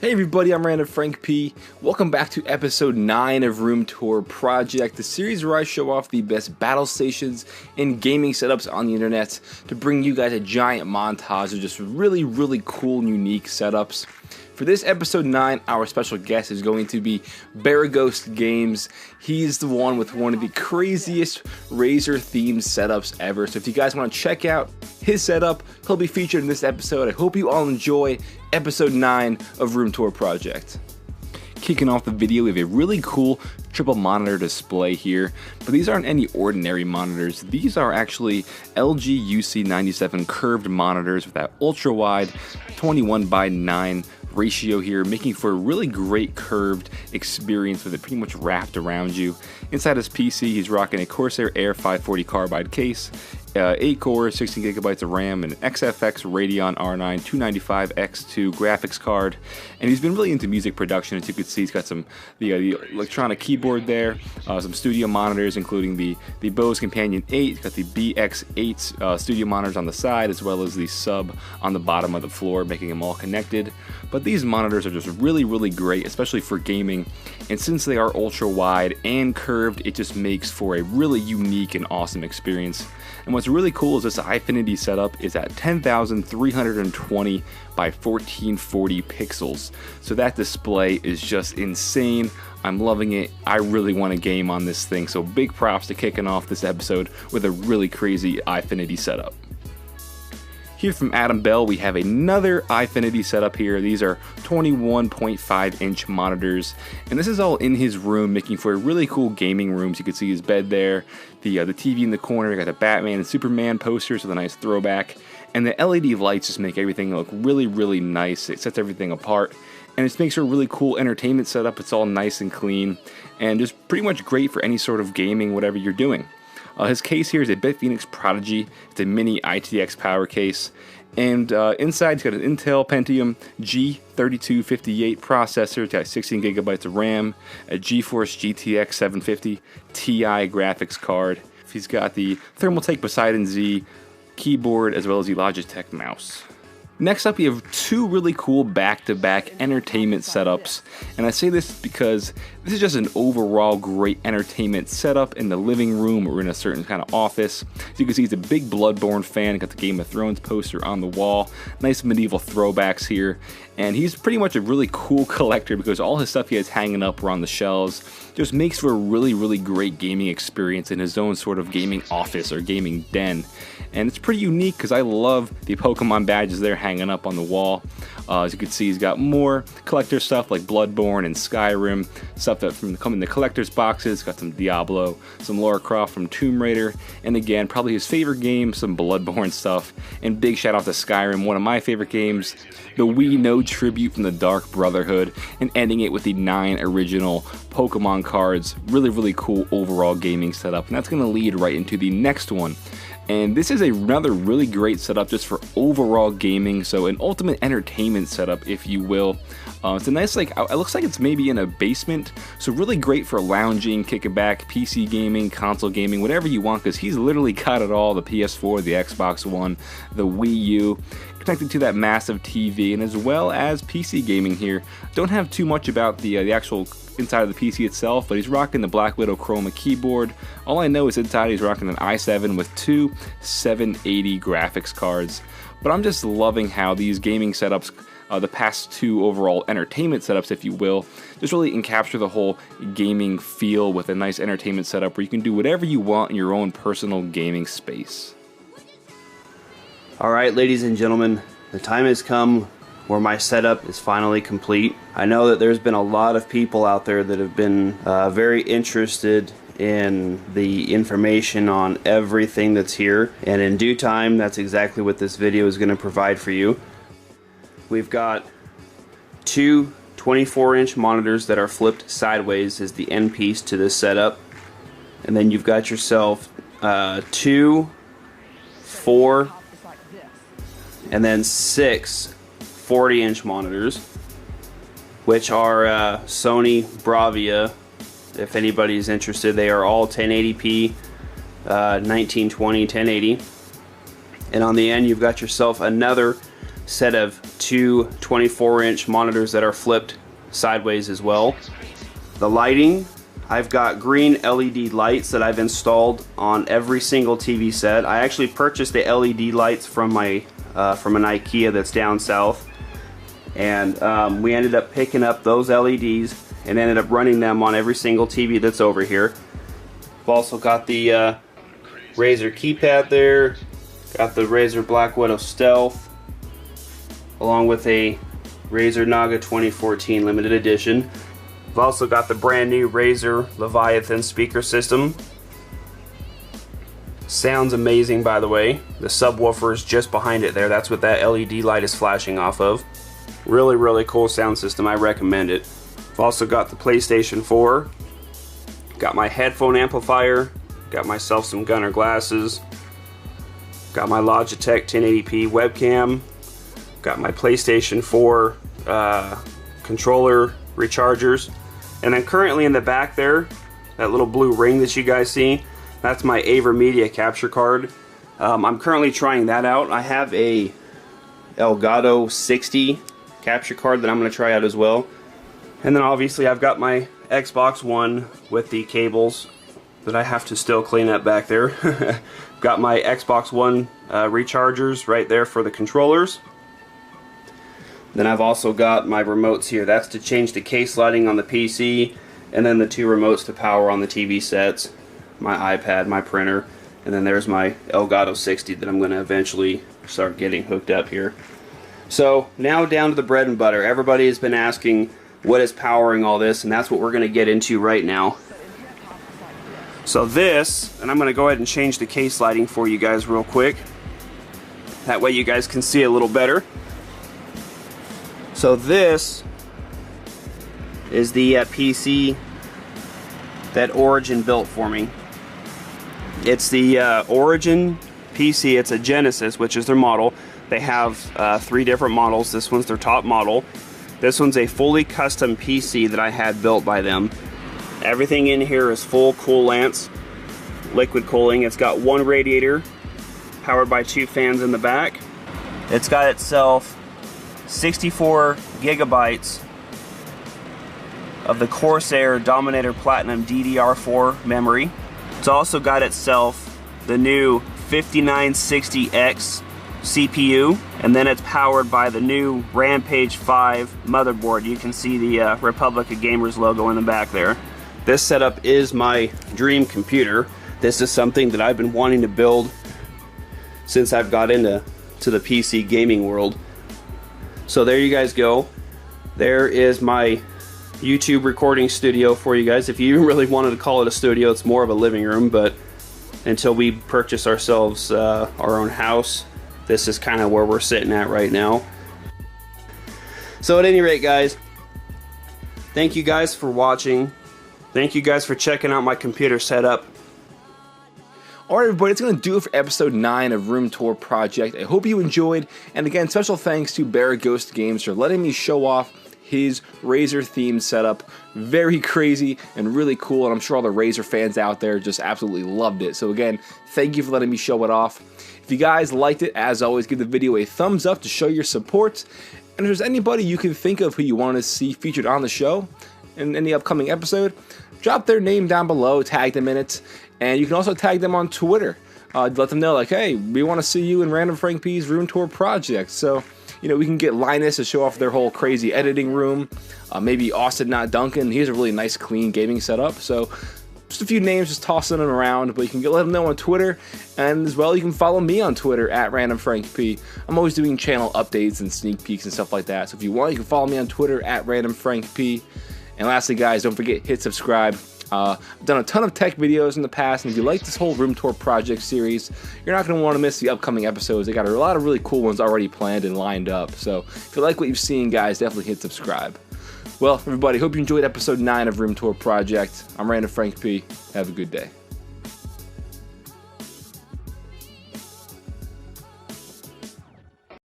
Hey everybody, I'm Random Frank P. Welcome back to episode 9 of Room Tour Project, the series where I show off the best battle stations and gaming setups on the internet to bring you guys a giant montage of just really cool and unique setups. For this episode 9, our special guest is going to be Baraghost Games. He's the one with one of the craziest Razer-themed setups ever. So if you guys want to check out his setup, he'll be featured in this episode. I hope you all enjoy episode 9 of Room Tour Project. Kicking off the video, we have a really cool triple monitor display here, but these aren't any ordinary monitors. These are actually LG UC97 curved monitors with that ultra wide 21:9 ratio here, making for a really great curved experience with it pretty much wrapped around you. Inside his PC, he's rocking a Corsair Air 540 carbide case, 8 cores, 16 gigabytes of RAM, and an XFX Radeon R9 295X2 graphics card. And he's been really into music production. As you can see, he's got the electronic keyboard there, some studio monitors, including the Bose Companion 8. He's got the BX8 studio monitors on the side, as well as the sub on the bottom of the floor, making them all connected. But these monitors are just really great, especially for gaming. And since they are ultra wide and curved, it just makes for a really unique and awesome experience. And what's really cool is this Eyefinity setup is at 10,320 by 1440 pixels. So that display is just insane. I'm loving it. I really want to game on this thing. So big props to kicking off this episode with a really crazy Eyefinity setup. Here from Adam Bell, we have another Eyefinity setup here. These are 21.5 inch monitors, and this is all in his room, making for a really cool gaming room. So you can see his bed there, the TV in the corner. You got the Batman and Superman posters with a nice throwback, and the LED lights just make everything look really nice. It sets everything apart, and it makes for a really cool entertainment setup. It's all nice and clean, and just pretty much great for any sort of gaming, whatever you're doing. His case here is a Bitfenix Prodigy. It's a mini ITX power case. And inside, it's got an Intel Pentium G3258 processor. It's got 16 gigabytes of RAM, a GeForce GTX 750 Ti graphics card. He's got the Thermaltake Poseidon Z keyboard, as well as the Logitech mouse. Next up, we have two really cool back-to-back entertainment setups, and I say this because this is just an overall great entertainment setup in the living room or in a certain kind of office. As you can see, he's a big Bloodborne fan, got the Game of Thrones poster on the wall, nice medieval throwbacks here, and he's pretty much a really cool collector because all his stuff he has hanging up around the shelves just makes for a really great gaming experience in his own sort of gaming office or gaming den. And it's pretty unique because I love the Pokemon badges there hanging up on the wall. As you can see, he's got more collector stuff like Bloodborne and Skyrim, stuff that come in the collector's boxes. Got some Diablo, some Lara Croft from Tomb Raider, and again, probably his favorite game, some Bloodborne stuff. And big shout out to Skyrim, one of my favorite games. The We Know tribute from the Dark Brotherhood, and ending it with the 9 original Pokemon cards. Really cool overall gaming setup, and that's going to lead right into the next one. And this is another really great setup just for overall gaming, so an ultimate entertainment setup, if you will. It's a nice, it looks like it's maybe in a basement, so really great for lounging, kicking back, PC gaming, console gaming, whatever you want, because he's literally got it all: the PS4, the Xbox One, the Wii U, connected to that massive TV, and as well as PC gaming here. Don't have too much about the actual inside of the PC itself, but he's rocking the Black Widow Chroma keyboard. All I know is inside he's rocking an i7 with 2 780 graphics cards. But I'm just loving how these gaming setups, the past 2 overall entertainment setups, if you will, just really encapture the whole gaming feel with a nice entertainment setup where you can do whatever you want in your own personal gaming space. Alright, ladies and gentlemen, the time has come where my setup is finally complete. I know that there's been a lot of people out there that have been very interested in the information on everything that's here, and in due time that's exactly what this video is going to provide for you. We've got 2 24-inch monitors that are flipped sideways as the end piece to this setup, and then you've got yourself 2, 4, and then 6 40-inch monitors, which are Sony Bravia. If anybody's interested, they are all 1080p, 1920, 1080. And on the end, you've got yourself another set of two 24-inch monitors that are flipped sideways as well. The lighting, I've got green LED lights that I've installed on every single TV set. I actually purchased the LED lights from an IKEA that's down south, and we ended up picking up those LEDs and ended up running them on every single TV that's over here. I've also got the Razer keypad there, got the Razer Black Widow Stealth, along with a Razer Naga 2014 limited edition. I've also got the brand new Razer Leviathan speaker system. Sounds amazing, by the way. The subwoofer is just behind it there. That's what that LED light is flashing off of. Really, really cool sound system. I recommend it. I've also got the PlayStation 4. Got my headphone amplifier. Got myself some Gunnar glasses. Got my Logitech 1080p webcam. Got my PlayStation 4 controller rechargers. And then currently in the back there, that little blue ring that you guys see, that's my AverMedia capture card. I'm currently trying that out. I have a Elgato 60 capture card that I'm going to try out as well. And then obviously I've got my Xbox One with the cables that I have to still clean up back there. Got my Xbox One rechargers right there for the controllers. Then I've also got my remotes here. That's to change the case lighting on the PC, and then the two remotes to power on the TV sets, my iPad, my printer, and then there's my Elgato 60 that I'm going to eventually start getting hooked up here. So now down to the bread and butter. Everybody has been asking what is powering all this, and that's what we're going to get into right now. So this, and I'm going to go ahead and change the case lighting for you guys real quick. That way you guys can see a little better. So this is the PC that Origin built for me. It's the Origin PC. It's a Genesis, which is their model. They have 3 different models. This one's their top model. This one's a fully custom PC that I had built by them. Everything in here is full Coolants, liquid cooling. It's got one radiator, powered by 2 fans in the back. It's got itself 64 gigabytes of the Corsair Dominator Platinum DDR4 memory. It's also got itself the new 5960X CPU, and then it's powered by the new Rampage 5 motherboard. You can see the Republic of Gamers logo in the back there. This setup is my dream computer. This is something that I've been wanting to build since I've got into the PC gaming world. So there you guys go. There is my YouTube recording studio for you guys. If you even really wanted to call it a studio, it's more of a living room, but until we purchase ourselves our own house, this is kind of where we're sitting at right now. So at any rate, guys, thank you guys for watching. Thank you guys for checking out my computer setup. Alright everybody, it's going to do it for episode 9 of Room Tour Project. I hope you enjoyed, and again, special thanks to Baraghost Games for letting me show off his Razer themed setup. Very crazy and really cool, and I'm sure all the Razer fans out there just absolutely loved it. So again, thank you for letting me show it off. If you guys liked it, as always, give the video a thumbs up to show your support. And if there's anybody you can think of who you want to see featured on the show in any upcoming episode, drop their name down below, tag them in it, and you can also tag them on Twitter. Let them know, like, hey, we want to see you in Random Frank P's Room Tour Project. So, you know, we can get Linus to show off their whole crazy editing room. Maybe Austin Not Duncan. He has a really nice, clean gaming setup. So, just a few names, just tossing them around. But you can let them know on Twitter. And as well, you can follow me on Twitter at Random Frank P. I'm always doing channel updates and sneak peeks and stuff like that. So if you want, you can follow me on Twitter at Random Frank P. And lastly, guys, don't forget, hit subscribe. I've done a ton of tech videos in the past, and if you like this whole Room Tour Project series, you're not going to want to miss the upcoming episodes. They got a lot of really cool ones already planned and lined up. So if you like what you've seen, guys, definitely hit subscribe. Well, everybody, hope you enjoyed episode 9 of Room Tour Project. I'm Random Frank P. Have a good day.